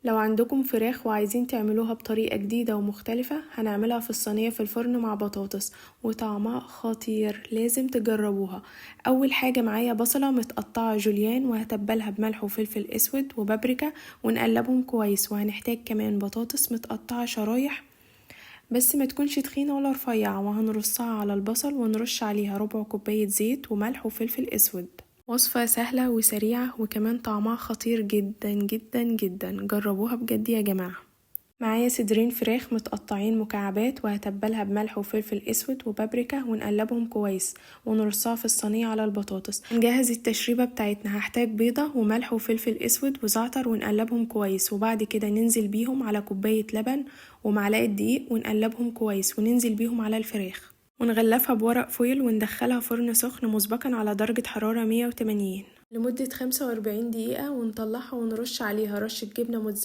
لو عندكم فراخ وعايزين تعملوها بطريقة جديدة ومختلفة هنعملها في الصينية في الفرن مع بطاطس وطعمها خطير، لازم تجربوها. اول حاجة معايا بصلة متقطعة جوليان وهتبلها بملح وفلفل اسود وبابريكا ونقلبهم كويس، وهنحتاج كمان بطاطس متقطعة شرايح بس ما تكونش تخينة ولا رفيعة، وهنرصها على البصل ونرش عليها ربع كوباية زيت وملح وفلفل اسود. وصفة سهلة وسريعة وكمان طعمها خطير جدا جدا جدا، جربوها بجد يا جماعة. معايا صدرين فراخ متقطعين مكعبات وهتبلها بملح وفلفل اسود وبابريكا ونقلبهم كويس ونرصها في الصينية على البطاطس. نجهز التشريبة بتاعتنا، هحتاج بيضة وملح وفلفل اسود وزعتر ونقلبهم كويس، وبعد كده ننزل بيهم على كوباية لبن ومعلقة دقيق ونقلبهم كويس وننزل بيهم على الفراخ ونغلفها بورق فويل وندخلها فرن سخن مسبقا على درجة حرارة 180 لمدة 45 دقيقة ونطلعها ونرش عليها رشة جبنة موتزاريلا